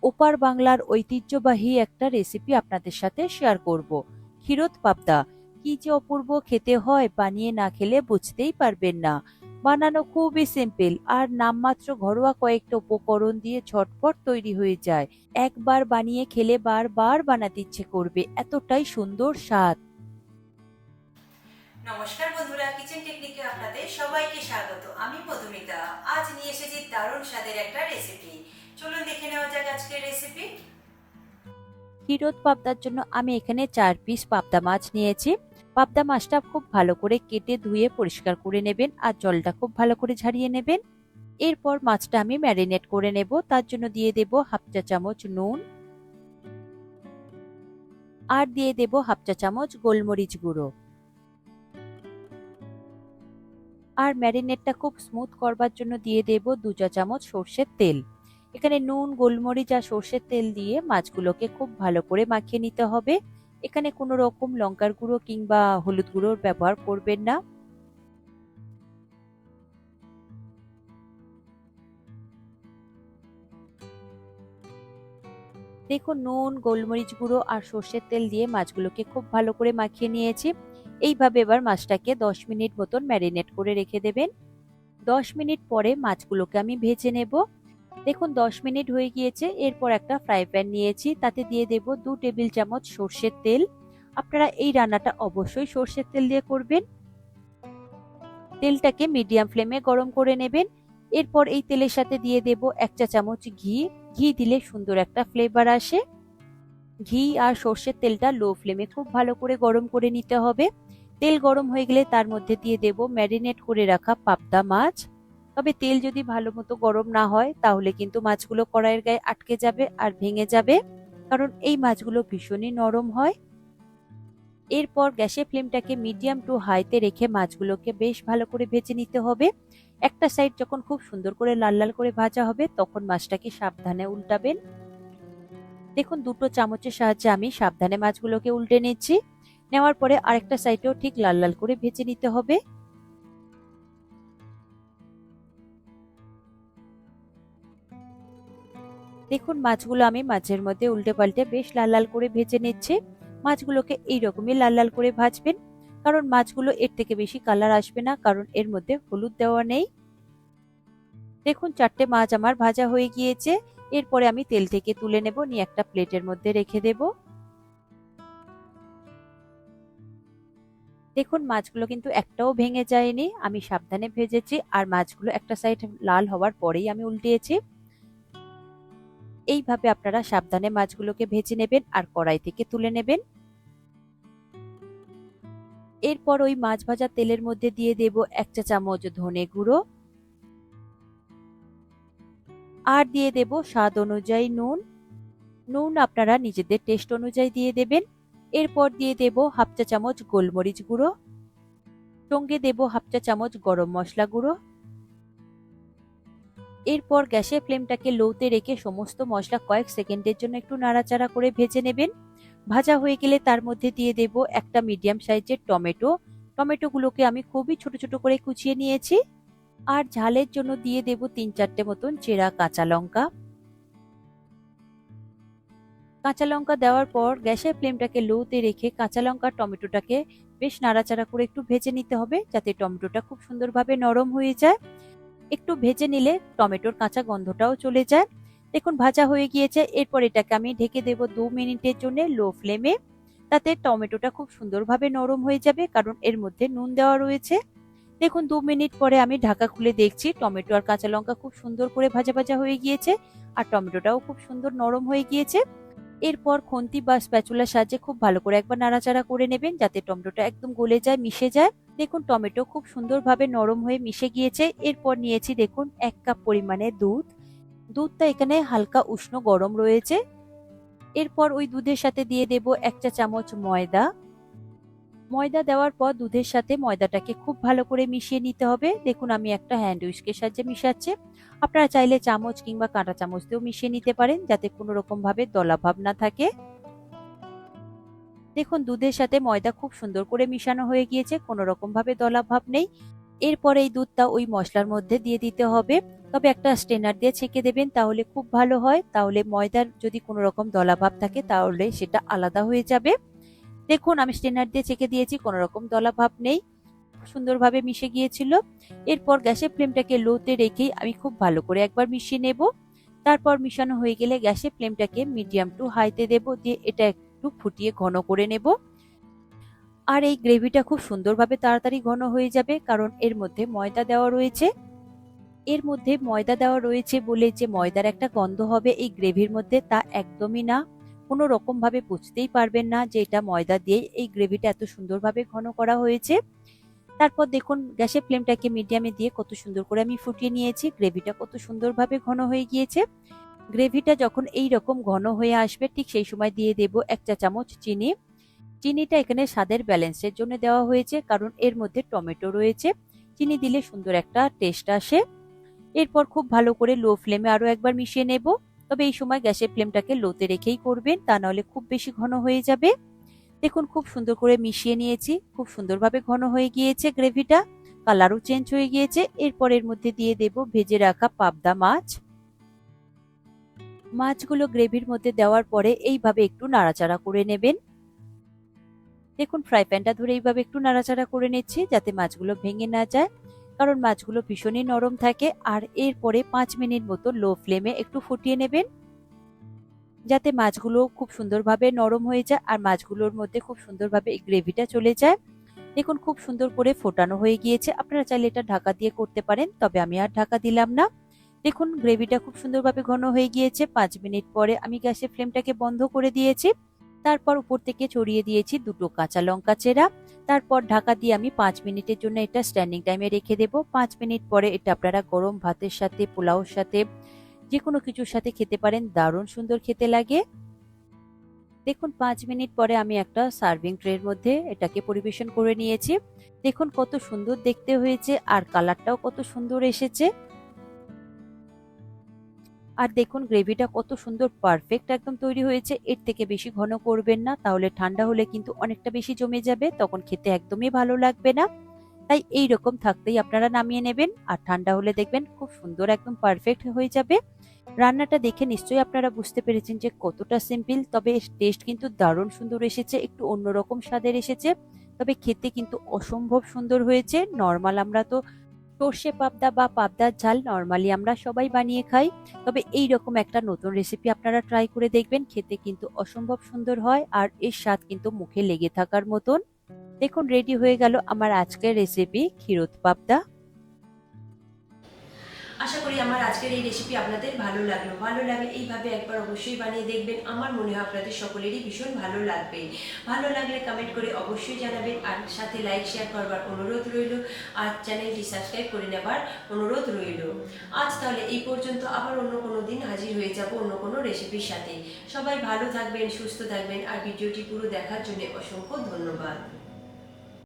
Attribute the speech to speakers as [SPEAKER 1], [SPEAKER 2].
[SPEAKER 1] ওপার বাংলার ঐতিহ্যবাহী একটা রেসিপি আপনাদের সাথে শেয়ার করব। ক্ষীরোদ পাবদা কি যে অপূর্ব খেতে হয়, বানিয়ে না খেলে বুঝতেই পারবেন না। বানানো খুবই সিম্পল আর নামমাত্র ঘরোয়া কয়েকটা উপকরণ দিয়ে ঝটপট তৈরি হয়ে যায়। একবার বানিয়ে খেলে বারবার বানাতে ইচ্ছে করবে, এতটাই সুন্দর স্বাদ।
[SPEAKER 2] নমস্কার বন্ধুরা, কিচেন টেকনিকে আপনাদের সবাইকে স্বাগত। আমি মধুমিতা। আজ নিয়ে এসেছি দারুণ স্বাদের একটা রেসিপি। চলুন দেখে নেওয়া যাক আজকের রেসিপি।
[SPEAKER 1] ক্ষীরোদ পাবদার জন্য আমি এখানে 4 পিস পাবদা মাছ নিয়েছি। পাবদা মাছটা খুব ভালো করে কেটে ধুয়ে পরিষ্কার করে নেবেন আর জলটা খুব ভালো করে ঝারিয়ে নেবেন। এরপর মাছটা আমি ম্যারিনেট করে নেব। তার জন্য দিয়ে দেব হাফ চা চামচ নুন আর দিয়ে দেব হাফ চা চামচ গোলমরিচ গুঁড়ো। আর ম্যারিনেটটা খুব স্মুথ করবার জন্য দিয়ে দেব 2 চা চামচ সর্ষের তেল। এখানে নুন, গোলমরিচ আর সর্ষের তেল দিয়ে মাছগুলোকে খুব ভালো করে মাখিয়ে নিতে হবে। এখানে কোনো রকম লঙ্কার গুঁড়ো কিংবা হলুদ গুঁড়োর ব্যবহার করবেন না। দেখুন, নুন, গোলমরিচ গুঁড়ো আর সর্ষের তেল দিয়ে মাছগুলোকে খুব ভালো করে মাখিয়ে নিয়েছি। এইভাবে এবার মাছটাকে 10 মিনিট মতন ম্যারিনেট করে রেখে দেবেন। 10 মিনিট পরে মাছগুলোকে আমি ভেজে নেব। দেখুন, 10 মিনিট হয়ে গিয়েছে। এরপর একটা ফ্রাই প্যান নিয়েছি, তাতে দিয়ে দেব 2 টেবিল চামচ সর্ষের তেল। আপনারা এই রান্নাটা অবশ্যই সর্ষের তেল দিয়ে করবেন। তেলটাকে মিডিয়াম ফ্লেমে গরম করে নেবেন। এরপর এই তেলের সাথে দিয়ে দেব 1 চা চামচ ঘি। ঘি দিলে সুন্দর একটা ফ্লেভার আসে। ঘি আর সর্ষের তেলটা লো ফ্লেমে খুব ভালো করে গরম করে নিতে হবে। তেল গরম হয়ে গেলে তার মধ্যে দিয়ে দেব ম্যারিনেট করে রাখা পাবদা মাছ। তবে তেল যদি ভালো মতো গরম না হয় তাহলে কিন্তু মাছগুলো কড়াইয়ের গায়ে আটকে যাবে আর ভেঙে যাবে, কারণ এই মাছগুলো ভীষণই নরম হয়। এরপর গ্যাসের ফ্লেমটাকে মিডিয়াম টু হাইতে রেখে মাছগুলোকে বেশ ভালো করে ভেজে নিতে হবে। একটা সাইড যখন খুব সুন্দর করে লাল লাল করে ভাজা হবে তখন মাছটাকে সাবধানে উল্টাবেন। দেখুন, 2 চামচের সাহায্যে আমি সাবধানে মাছগুলোকে উল্টে নিচ্ছি। নেওয়ার পরে আরেকটা সাইডেও ঠিক লাল লাল করে ভেজে নিতে হবে। দেখুন, মাছগুলো আমি মাঝের মধ্যে উল্টে পাল্টে বেশ লাল লাল করে ভেজে নিচ্ছি। মাছগুলোকে এইরকমই লাল লাল করে ভাজবেন, কারণ মাছগুলো এর থেকে বেশি কালার আসবে না, কারণ এর মধ্যে হলুদ দেওয়া নেই। দেখুন, 4টে মাছ আমার ভাজা হয়ে গিয়েছে। এরপরে আমি তেল থেকে তুলে নেব, নিয়ে একটা প্লেটের মধ্যে রেখে দেব। দেখুন, মাছগুলো কিন্তু একটাও ভেঙে যায়নি, আমি সাবধানে ভেজেছি আর মাছগুলো একটা সাইড লাল হওয়ার পরেই আমি উল্টিয়েছি। এইভাবে আপনারা সাবধানে মাছগুলোকে ভেজে নেবেন আর কড়াই থেকে তুলে নেবেন। এরপর ওই মাছ ভাজা তেলের মধ্যে দিয়ে দেব 1 চা চামচ ধনে গুঁড়ো আর দিয়ে দেব স্বাদ অনুযায়ী নুন। নুন আপনারা নিজেদের টেস্ট অনুযায়ী দিয়ে দেবেন। এরপর দিয়ে দেব হাফ চা চামচ গোলমরিচ গুঁড়ো, সঙ্গে দেব হাফ চা চামচ গরম মশলা গুঁড়ো। এরপর গ্যাসের ফ্লেমটাকে লোতে রেখে সমস্ত মশলা কয়েক সেকেন্ডের জন্য একটু নাড়াচাড়া করে ভেজে নেবেন। ভাজা হয়ে গেলে তার মধ্যে দিয়ে দেব একটা মিডিয়াম সাইজের টমেটো। টমেটোগুলোকে আমি খুবই ছোট ছোট করে কুচিয়ে নিয়েছি। আর ঝালের জন্য দিয়ে দেব 3-4টে মতন চেরা কাঁচা লঙ্কা। কাঁচা লঙ্কা দেওয়ার পর গ্যাসের ফ্লেমটাকে লোতে রেখে কাঁচা লঙ্কা টমেটোটাকে বেশ নাড়াচাড়া করে একটু ভেজে নিতে হবে, যাতে টমেটোটা খুব সুন্দরভাবে নরম হয়ে যায়। একটু ভেজে নিলে টমেটোর কাঁচা গন্ধটাও চলে যায়। দেখুন, ভাজা হয়ে গিয়েছে। এরপর এটাকে আমি ঢেকে দেব 2 মিনিটের জন্য লো ফ্লেমে। তাতে টমেটোটা খুব সুন্দরভাবে নরম হয়ে যাবে, কারণ এর মধ্যে নুন দেওয়া রয়েছে। দেখুন, 2 মিনিট পরে আমি ঢাকা খুলে দেখছি টমেটো আর কাঁচা লঙ্কা খুব সুন্দর করে ভাজা ভাজা হয়ে গিয়েছে আর টমেটোটাও খুব সুন্দর নরম হয়ে গিয়েছে। এরপর খুন্তি বা স্প্যাচুলার সাহায্যে খুব ভালো করে একবার নাড়াচাড়া করে নেবেন, যাতে টমেটোটা একদম গলে যায়, মিশে যায়। দেখুন, টমেটো খুব সুন্দরভাবে নরম হয়ে মিশে গিয়েছে। এরপর নিয়েছি দেখুন 1 কাপ পরিমাণে দুধ। দুধটা এখানে হালকা উষ্ণ গরম রয়েছে। এরপর ওই দুধের সাথে দিয়ে দেব 1 চা চামচ ময়দা। ময়দা দেওয়ার পর দুধের সাথে ময়দাটাকে খুব ভালো করে মিশিয়ে নিতে হবে। দেখুন, আমি একটা হ্যান্ড উইস্কের সাহায্যে মিশাচ্ছি। আপনারা চাইলে চামচ কিংবা কাঁটা চামচ দিয়েও মিশিয়ে নিতে পারেন, যাতে কোনো রকম ভাবে দলা ভাব না থাকে। দেখুন, দুধের সাথে ময়দা খুব সুন্দর করে মিশানো হয়ে গিয়েছে, কোনো রকম ভাবে দলা ভাব নেই। এরপরে এই দুধটা ওই মশলার মধ্যে দিয়ে দিতে হবে, তবে একটা স্ট্রেনার দিয়ে ছেঁকে দেবেন, তাহলে খুব ভালো হয়। তাহলে ময়দার যদি কোনো রকম দলাভাব থাকে তাহলে সেটা আলাদা হয়ে যাবে। দেখুন আমি স্ট্রেনার দিয়ে ছেঁকে দিয়েছি, কোনো রকম দলাভাব নেই, সুন্দরভাবে মিশে গিয়েছিল। এরপর গ্যাসের ফ্লেমটাকে লোতে রেখেই আমি খুব ভালো করে একবার মিশিয়ে নেব। তারপর মিশানো হয়ে গেলে গ্যাসের ফ্লেমটাকে মিডিয়াম টু হাইতে দেব, দিয়ে এটা একটু ফুটিয়ে ঘন করে নেব। আর এই গ্রেভিটা খুব সুন্দরভাবে তাড়াতাড়ি ঘন হয়ে যাবে, কারণ এর মধ্যে ময়দা দেওয়া রয়েছে। এর মধ্যে ময়দা দেওয়া রয়েছে বলে যে ময়দার একটা গন্ধ হবে এই গ্রেভির মধ্যে, তা একদমই না। কোনো রকম ভাবে বুঝতেই পারবেন না যে এটা ময়দা দিয়ে এই গ্রেভিটা এত সুন্দরভাবে ঘন করা হয়েছে। তারপর দেখুন গ্যাসের ফ্লেমটাকে মিডিয়ামে দিয়ে কত সুন্দর করে আমি ফুটিয়ে নিয়েছি, গ্রেভিটা কত সুন্দরভাবে ঘন হয়ে গিয়েছে। গ্রেভিটা যখন এই রকম ঘন হয়ে আসবে ঠিক সেই সময় দিয়ে দেব 1 চা চামচ চিনি। চিনিটা এখানে স্বাদের ব্যালেন্সের জন্য দেওয়া হয়েছে, কারণ এর মধ্যে টমেটো রয়েছে, চিনি দিলে সুন্দর একটা টেস্ট আসে। এরপর খুব ভালো করে লো ফ্লেমে আরো একবার মিশিয়ে নেব, তবে এই সময় গ্যাসের ফ্লেমটাকে লোতে রেখেই করবেন, তা নাহলে খুব বেশি ঘন হয়ে যাবে। দেখুন খুব সুন্দর করে মিশিয়ে নিয়েছি, খুব সুন্দরভাবে ঘন হয়ে গিয়েছে গ্রেভিটা, কালারও চেঞ্জ হয়ে গিয়েছে। এরপর এর মধ্যে দিয়ে দেব ভেজে রাখা পাবদা মাছ। মাছগুলো গ্রেভির মধ্যে দেওয়ার পরে এইভাবে একটু নাড়াচাড়া করে নেবেন। দেখুন ফ্রাই প্যানটা ধরে এইভাবে একটু নাড়াচাড়া করে নিচ্ছি যাতে মাছগুলো ভেঙে না যায়, কারণ মাছগুলো ভীষণই নরম থাকে। আর এরপরে 5 মিনিট মতো লো ফ্লেমে একটু ফুটিয়ে নেবেন, যাতে মাছগুলো খুব সুন্দরভাবে নরম হয়ে যায় আর মাছগুলোর মধ্যে খুব সুন্দরভাবে এই গ্রেভিটা চলে যায়। দেখুন খুব সুন্দর করে ফোটানো হয়ে গিয়েছে, আপনারা চাইলে এটা ঢাকা দিয়ে করতে পারেন, তবে আমি আর ঢাকা দিলাম না। দেখুন গ্রেভিটা খুব সুন্দরভাবে ঘন হয়ে গিয়েছে। 5 মিনিট পরে আমি গ্যাসের ফ্লেমটাকে বন্ধ করে দিয়েছি। তারপর উপর থেকে ছড়িয়ে দিয়েছি 2টো কাঁচা লঙ্কা চেরা। তারপর ঢাকা দিয়ে আমি 5 মিনিটের জন্য এটা স্ট্যান্ডিং টাইমে রেখে দেব। 5 মিনিট পরে এটা আপনারা গরম ভাতের সাথে, পোলাওর সাথে, যে কোনো কিছুর সাথে খেতে পারেন, দারুণ সুন্দর খেতে লাগে। দেখুন 5 মিনিট পরে আমি একটা সার্ভিং ট্রের মধ্যে এটাকে পরিবেশন করে নিয়েছি। দেখুন কত সুন্দর দেখতে হয়েছে আর কালারটাও কত সুন্দর এসেছে। আর দেখুন গ্রেভিটা কত সুন্দর পারফেক্ট একদম তৈরি হয়েছে। এর থেকে বেশি ঘন করবেন না, তাহলে ঠান্ডা হলে কিন্তু অনেকটা বেশি জমে যাবে, তখন খেতে একদমই ভালো লাগবে না। তাই এই রকম থাকতেই আপনারা নামিয়ে নেবেন, আর ঠান্ডা হলে দেখবেন খুব সুন্দর একদম পারফেক্ট হয়ে যাবে। রান্নাটা দেখে নিশ্চয়ই আপনারা বুঝতে পেরেছেন যে কতটা সিম্পল, তবে টেস্ট কিন্তু দারুণ সুন্দর এসেছে, একটু অন্যরকম স্বাদের এসেছে, তবে খেতে কিন্তু অসম্ভব সুন্দর হয়েছে। নর্মাল আমরা তো সর্ষে পাবদা বা পাবদার ঝাল নর্মালি আমরা সবাই বানিয়ে খাই, তবে এই রকম একটা নতুন রেসিপি আপনারা ট্রাই করে দেখবেন, খেতে কিন্তু অসম্ভব সুন্দর হয় আর এর স্বাদ কিন্তু মুখে লেগে থাকার মতন। দেখুন রেডি হয়ে গেল আমার আজকের রেসিপি ক্ষীরোদ পাবদা।
[SPEAKER 2] আশা করি আমার আজকের এই রেসিপি আপনাদের ভালো লাগলো। ভালো লাগলে এইভাবে একবার অবশ্যই বানিয়ে দেখবেন, আমার মনে হয় আপনাদের সকলেরই ভীষণ ভালো লাগবে। ভালো লাগলে কমেন্ট করে অবশ্যই জানাবেন, আর সাথে লাইক শেয়ার করবার অনুরোধ রইল, আর চ্যানেলটি সাবস্ক্রাইব করে নেবার অনুরোধ রইল। আজ তাহলে এই পর্যন্ত, আবার অন্য কোনো দিন হাজির হয়ে যাব অন্য কোনো রেসিপির সাথে। সবাই ভালো থাকবেন, সুস্থ থাকবেন, আর ভিডিওটি পুরো দেখার জন্য অসংখ্য ধন্যবাদ।